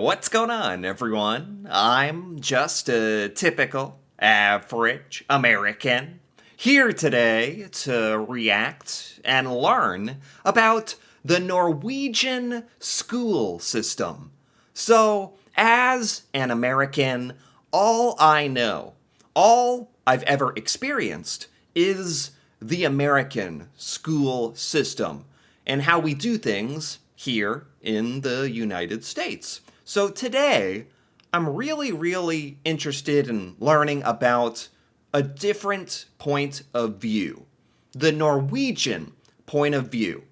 What's going on, everyone? I'm just a typical, average American here today to react and learn about the Norwegian school system. So, as an American, all I know, all I've ever experienced is the American school system and how we do things here in the United States. So today, I'm really interested in learning about a different point of view, the Norwegian point of view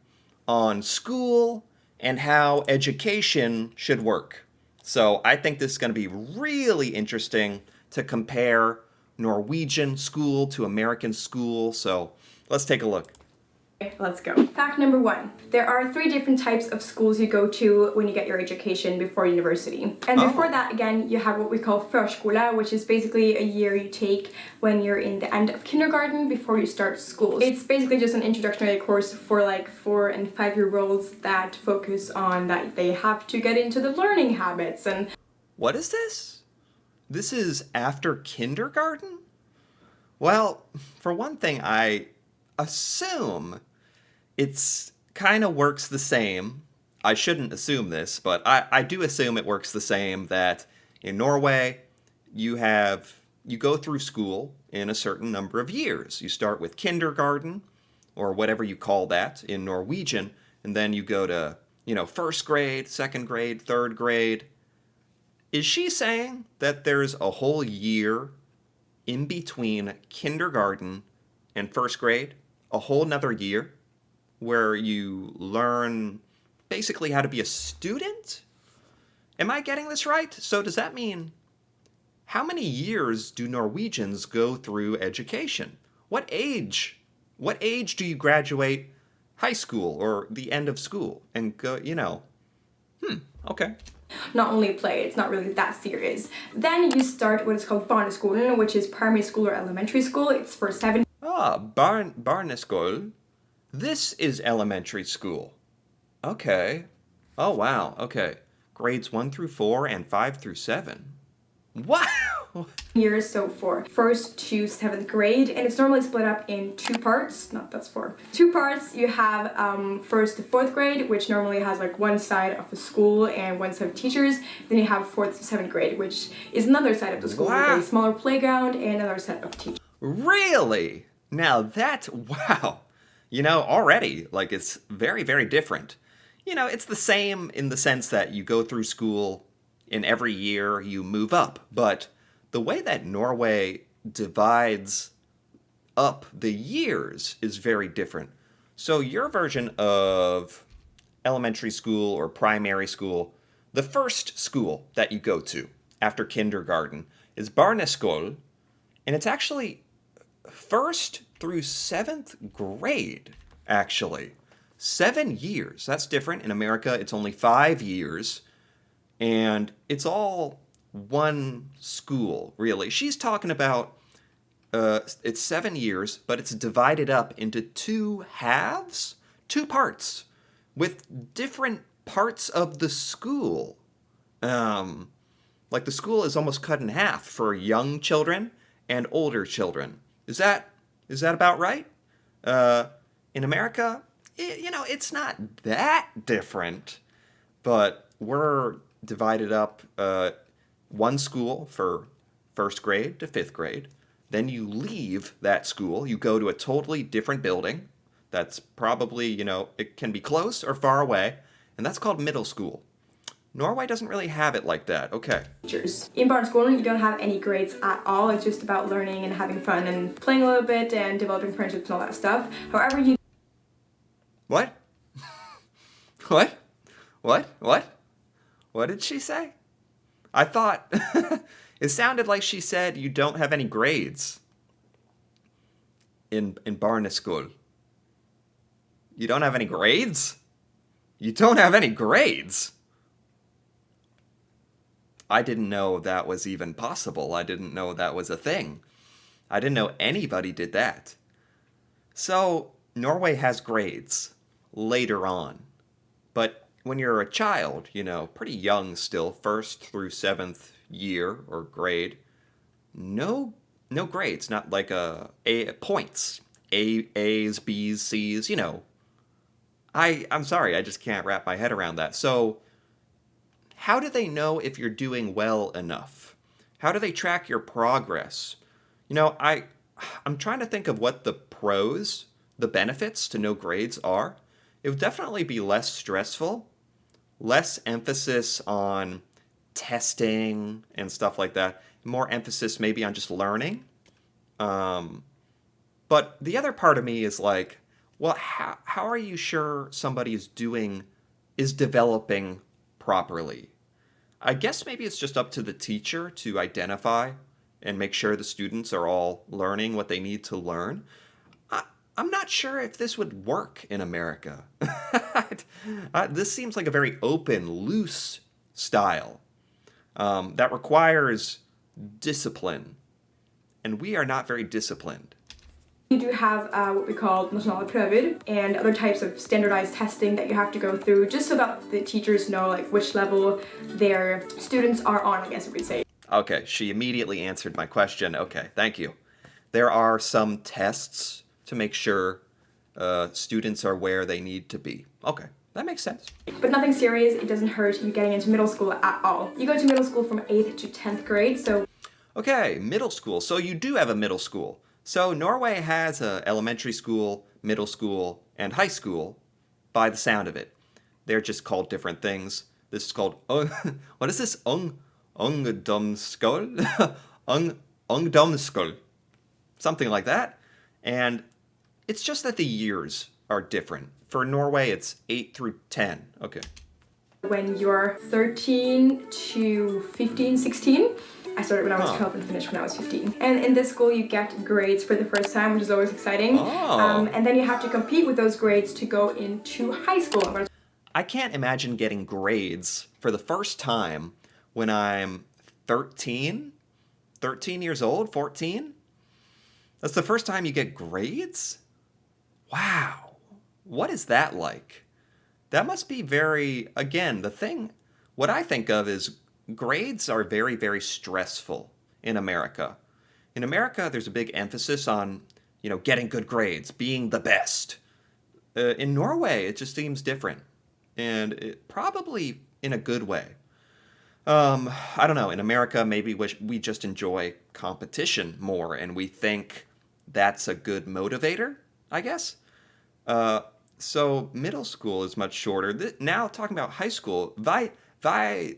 on school and how education should work. So I think this is going to be really interesting to compare Norwegian school to American school. So let's take a look. Let's go. Fact number one. There are 3 different types of schools you go to when you get your education before university. And before that, again, you have what we call förskola, which is basically a year you take when you're in the end of kindergarten before you start school. It's basically just an introductory course for like 4 and 5-year-olds that focus on that they have to get into the learning habits. And what is this? This is after kindergarten? Well, for one thing, I assume it's kind of works the same. I shouldn't assume this, but I do assume it works the same that in Norway, you go through school in a certain number of years. You start with kindergarten, or whatever you call that in Norwegian, and then you go to, first grade, second grade, third grade. Is she saying that there's a whole year in between kindergarten and first grade? A whole nother year where you learn basically how to be a student? Am I getting this right? So does that mean, how many years do Norwegians go through education? What age do you graduate high school or the end of school and go, okay. not only play, it's not really that serious. Then you start what is called barneskolen, which is primary school or elementary school. It's for 7 barneskole. This is elementary school. Okay. Oh, wow. Okay. Grades 1 through 4 and 5 through 7. Wow! years, so for 1st to 7th grade, and it's normally split up in 2 parts. No, that's 4. 2 parts. You have 1st to 4th grade, which normally has like one side of the school and one set of teachers. Then you have 4th to 7th grade, which is another side of the school Wow. with a smaller playground and another set of teachers. Really? Now that, wow. Already, like, it's very different. It's the same in the sense that you go through school in every year you move up, but the way that Norway divides up the years is very different. So your version of elementary school or primary school, the first school that you go to after kindergarten is barneskole, and it's actually 1st through 7th grade, actually. 7 years. That's different. In America, it's only 5 years, and it's all one school, really. She's talking about it's 7 years, but it's divided up into 2 halves, 2 parts, with different parts of the school. Like the school is almost cut in half for young children and older children. Is that about right? In America, it's not that different, but we're divided up one school for 1st grade to 5th grade. Then you leave that school. You go to a totally different building that's probably, it can be close or far away, and that's called middle school. Norway doesn't really have it like that. Okay. In barneskolen, you don't have any grades at all. It's just about learning and having fun and playing a little bit and developing friendships and all that stuff. However, you... What? What? What did she say? I thought it sounded like she said you don't have any grades in barneskole. You don't have any grades? You don't have any grades? I didn't know that was even possible. I didn't know that was a thing. I didn't know anybody did that. So, Norway has grades later on. But when you're a child, pretty young still, first through seventh year or grade, no no grades, not like a points. A's, B's, C's, I'm sorry, I just can't wrap my head around that. So, how do they know if you're doing well enough? How do they track your progress? I'm trying to think of what the pros, the benefits to no grades are. It would definitely be less stressful, less emphasis on testing and stuff like that, more emphasis maybe on just learning. Um, but the other part of me is like, well, how are you sure somebody is developing properly? I guess maybe it's just up to the teacher to identify and make sure the students are all learning what they need to learn. I, I'm not sure if this would work in America. This seems like a very open, loose style that requires discipline, and we are not very disciplined. You do have what we call nationale prøver and other types of standardized testing that you have to go through just so that the teachers know like which level their students are on, I guess we would say. Okay, she immediately answered my question. Okay, thank you. There are some tests to make sure students are where they need to be. Okay, that makes sense. But nothing serious, it doesn't hurt you getting into middle school at all. You go to middle school from 8th to 10th grade, so... Okay, middle school. So you do have a middle school. So Norway has a elementary school, middle school, and high school by the sound of it. They're just called different things. This is called, what is this? Ungdomsskole? Ungdomsskole. Something like that. And it's just that the years are different. For Norway, it's 8 through 10. Okay. When you're 13 to 15, 16, I started when I was 12 and finished when I was 15. And in this school, you get grades for the first time, which is always exciting. And then you have to compete with those grades to go into high school. I can't imagine getting grades for the first time when I'm 13 years old, 14. That's the first time you get grades? Wow. What is that like? That must be very, again, what I think of is grades are very, very stressful in America. In America, there's a big emphasis on, getting good grades, being the best. In Norway, it just seems different. And it, probably in a good way. I don't know. In America, maybe we just enjoy competition more, and we think that's a good motivator, I guess. So middle school is much shorter. Now talking about high school, Videre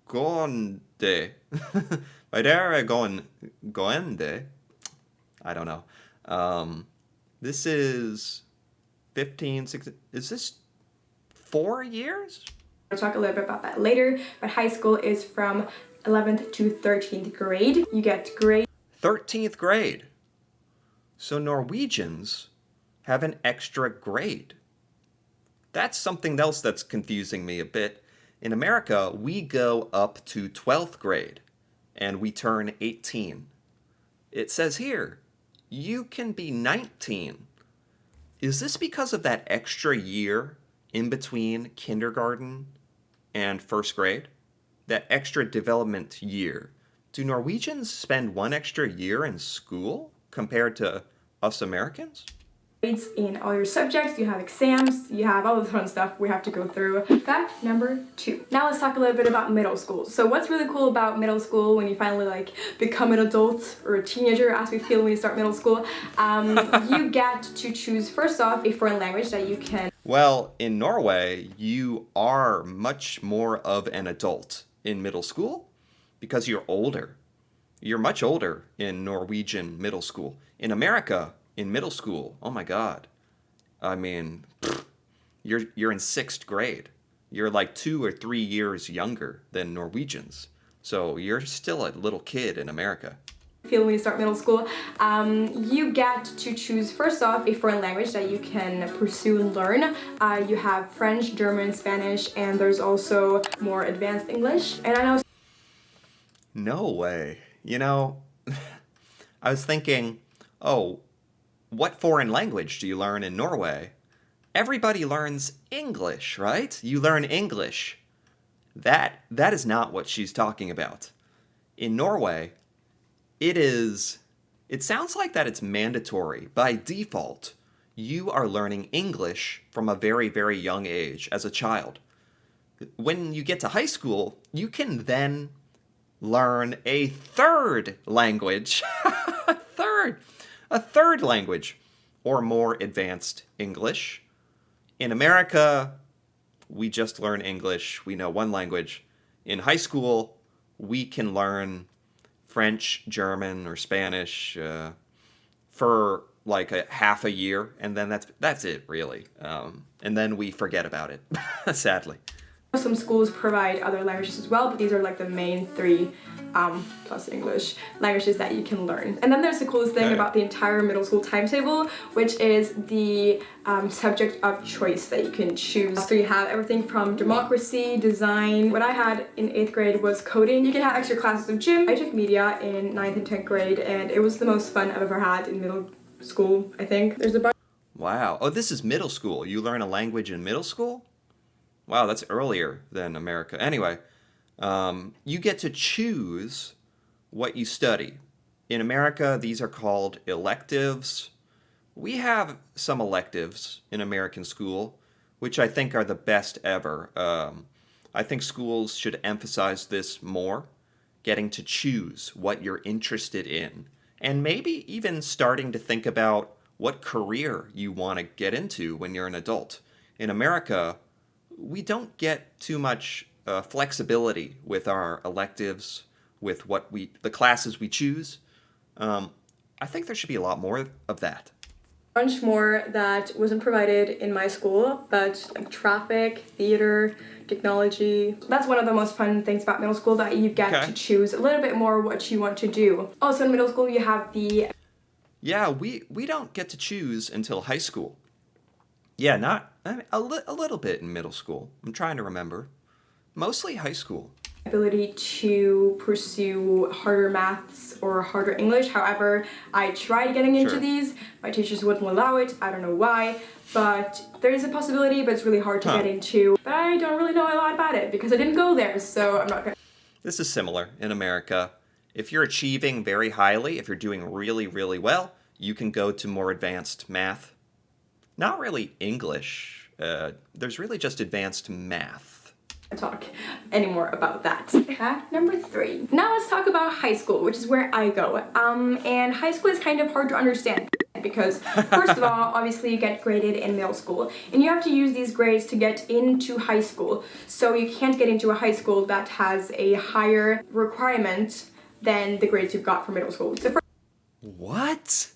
Gonde. Videre Goende. I don't know. This is 15, 16. Is this 4 years? We'll talk a little bit about that later, but high school is from 11th to 13th grade. You get grade 13th grade. So Norwegians have an extra grade. That's something else that's confusing me a bit. In America, we go up to 12th grade and we turn 18. It says here, you can be 19. Is this because of that extra year in between kindergarten and first grade? That extra development year. Do Norwegians spend one extra year in school compared to us Americans? grades in all your subjects, you have exams, you have all the fun stuff we have to go through. Fact number 2. Now let's talk a little bit about middle school. So what's really cool about middle school when you finally become an adult or a teenager, as we feel when you start middle school, you get to choose first off a foreign language that you can. Well, in Norway, you are much more of an adult in middle school because you're older. You're much older in Norwegian middle school. In America, in middle school, oh my God. I mean, you're in 6th grade. You're like 2 or 3 years younger than Norwegians. So you're still a little kid in America. Feel when you start middle school, you get to choose first off a foreign language that you can pursue and learn. You have French, German, Spanish, and there's also more advanced English. And I know. No way. I was thinking, oh, what foreign language do you learn in Norway? everybody learns English, right? You learn English. That is not what she's talking about. In Norway, it sounds like that it's mandatory. By default, you are learning English from a very, very young age as a child. When you get to high school, you can then learn a third language. third, a third language, or more advanced English. In America, we just learn English. We know one language. In high school, we can learn French, German, or Spanish for like a half a year, and then that's it, really. And then we forget about it, sadly. Some schools provide other languages as well, but these are like the main three, plus English, languages that you can learn. And then there's the coolest thing about the entire middle school timetable, which is the subject of choice that you can choose. So you have everything from democracy, design. What I had in 8th grade was coding. You can have extra classes of gym. I took media in 9th and 10th grade, and it was the most fun I've ever had in middle school, I think. There's a bunch. Wow. Oh, this is middle school. You learn a language in middle school? Wow, that's earlier than America. Anyway, you get to choose what you study. In America, these are called electives. We have some electives in American school, which I think are the best ever. I think schools should emphasize this more, getting to choose what you're interested in, and maybe even starting to think about what career you want to get into when you're an adult. In America, we don't get too much flexibility with our electives, with the classes we choose. I think there should be a lot more of that. Bunch more that wasn't provided in my school, but like traffic, theater, technology. That's one of the most fun things about middle school, that you get to choose a little bit more what you want to do. Also in middle school you have the... Yeah, we don't get to choose until high school. Yeah, a little bit in middle school. I'm trying to remember. Mostly high school. Ability to pursue harder maths or harder English. However, I tried getting into these. My teachers wouldn't allow it. I don't know why. But there is a possibility, but it's really hard to get into. But I don't really know a lot about it because I didn't go there, so I'm not gonna... This is similar in America. If you're achieving very highly, if you're doing really, really well, you can go to more advanced math. Not really English. There's really just advanced math. Talk anymore about that. Fact number 3. Now let's talk about high school, which is where I go. And high school is kind of hard to understand because, first of all, obviously you get graded in middle school, and you have to use these grades to get into high school. So you can't get into a high school that has a higher requirement than the grades you've got for middle school. So what?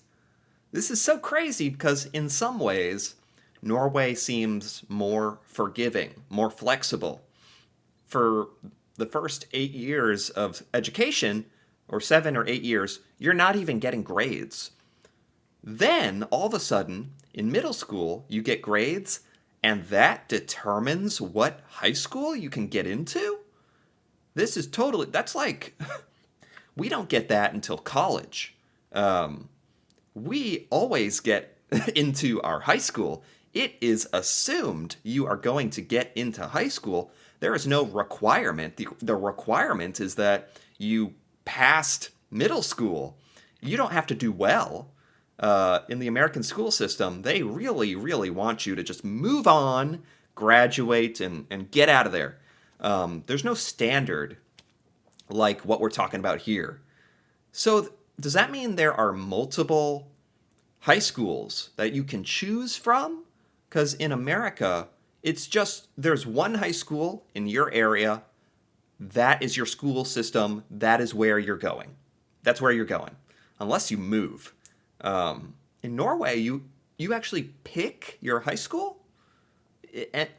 This is so crazy because in some ways, Norway seems more forgiving, more flexible. For the first 8 years of education, or 7 or 8 years, you're not even getting grades. Then, all of a sudden, in middle school, you get grades, and that determines what high school you can get into? This is that's like, we don't get that until college. We always get into our high school. It is assumed you are going to get into high school. There is no requirement. The requirement is that you passed middle school. You don't have to do well. In the American school system, they really, really want you to just move on, graduate, and get out of there. There's no standard like what we're talking about here. So does that mean there are multiple high schools that you can choose from? Because in America, it's just there's one high school in your area. That is your school system. That is where you're going. That's where you're going, unless you move. In Norway, you actually pick your high school?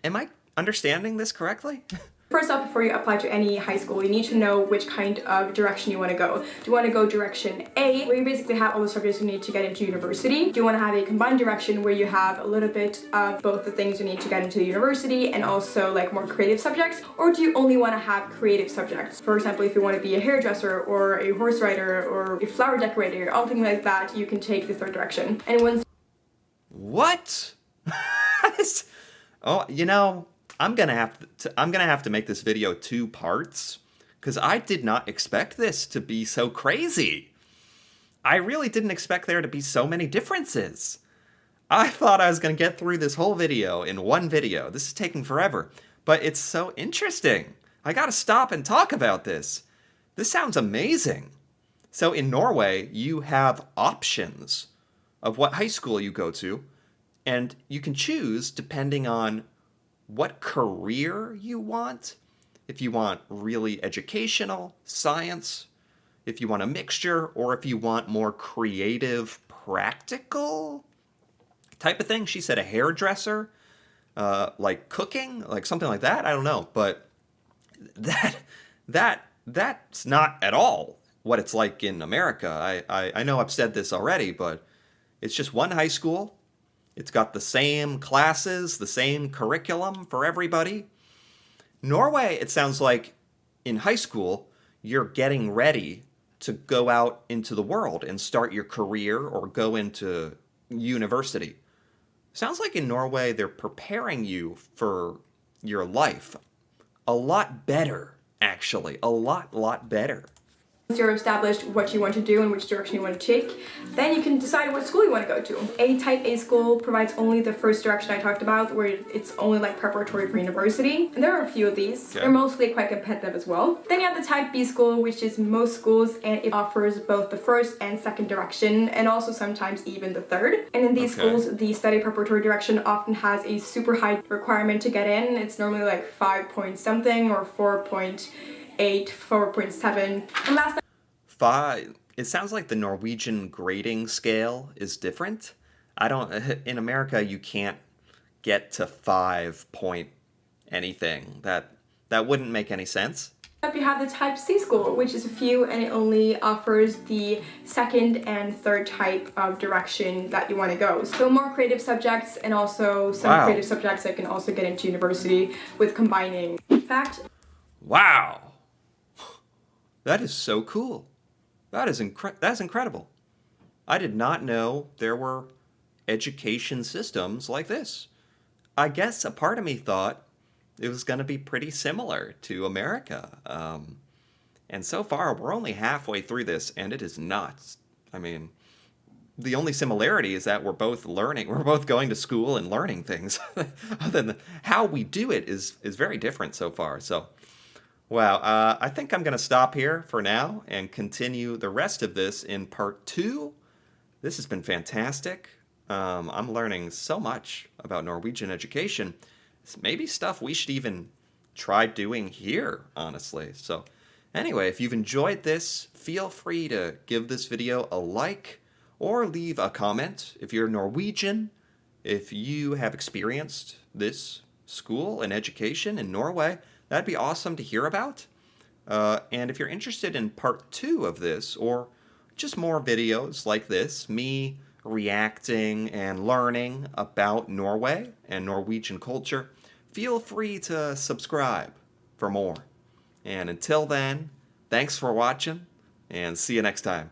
Am I understanding this correctly? First off, before you apply to any high school, you need to know which kind of direction you want to go. Do you want to go direction A, where you basically have all the subjects you need to get into university? Do you want to have a combined direction where you have a little bit of both the things you need to get into university and also like more creative subjects? Or do you only want to have creative subjects? For example, if you want to be a hairdresser or a horse rider or a flower decorator, all things like that, you can take the third direction. And once... What? Oh, I'm gonna have to make this video 2 parts because I did not expect this to be so crazy. I really didn't expect there to be so many differences. I thought I was gonna get through this whole video in one video. This is taking forever, but it's so interesting. I gotta stop and talk about this. This sounds amazing. So in Norway, you have options of what high school you go to, and you can choose depending on what career you want. If you want really educational, science, if you want a mixture, or if you want more creative, practical type of thing. She said a hairdresser, like cooking, like something like that. I don't know, but that that's not at all what it's like in America. I know I've said this already, but it's just one high school. It's got the same classes, the same curriculum for everybody. Norway, it sounds like in high school, you're getting ready to go out into the world and start your career or go into university. Sounds like in Norway, they're preparing you for your life a lot better, actually. A lot better. Once you're established what you want to do and which direction you want to take, then you can decide what school you want to go to. A type A school provides only the first direction I talked about, where it's only like preparatory for university. And there are a few of these. Okay. They're mostly quite competitive as well. Then you have the type B school, which is most schools, and it offers both the first and second direction, and also sometimes even the third. And in these schools, the study preparatory direction often has a super high requirement to get in. It's normally like 5 point something or 4.8, 4.7. And last It sounds like the Norwegian grading scale is different. In America, you can't get to 5 point anything. That wouldn't make any sense. up you have the type C school, which is a few, and it only offers the second and third type of direction that you want to go. So more creative subjects, and also some creative subjects that can also get into university with combining. In fact, wow, that is so cool. That's incredible. I did not know there were education systems like this. I guess a part of me thought it was going to be pretty similar to America. And so far, we're only halfway through this, and it is not. I mean, the only similarity is that we're both going to school and learning things. Other than how we do it is very different so far. So, wow, I think I'm going to stop here for now and continue the rest of this in part 2. This has been fantastic. I'm learning so much about Norwegian education. It's maybe stuff we should even try doing here, honestly. So anyway, if you've enjoyed this, feel free to give this video a like or leave a comment. If you're Norwegian, if you have experienced this school and education in Norway, that'd be awesome to hear about. And if you're interested in part 2 of this, or just more videos like this, me reacting and learning about Norway and Norwegian culture, feel free to subscribe for more. And until then, thanks for watching, and see you next time.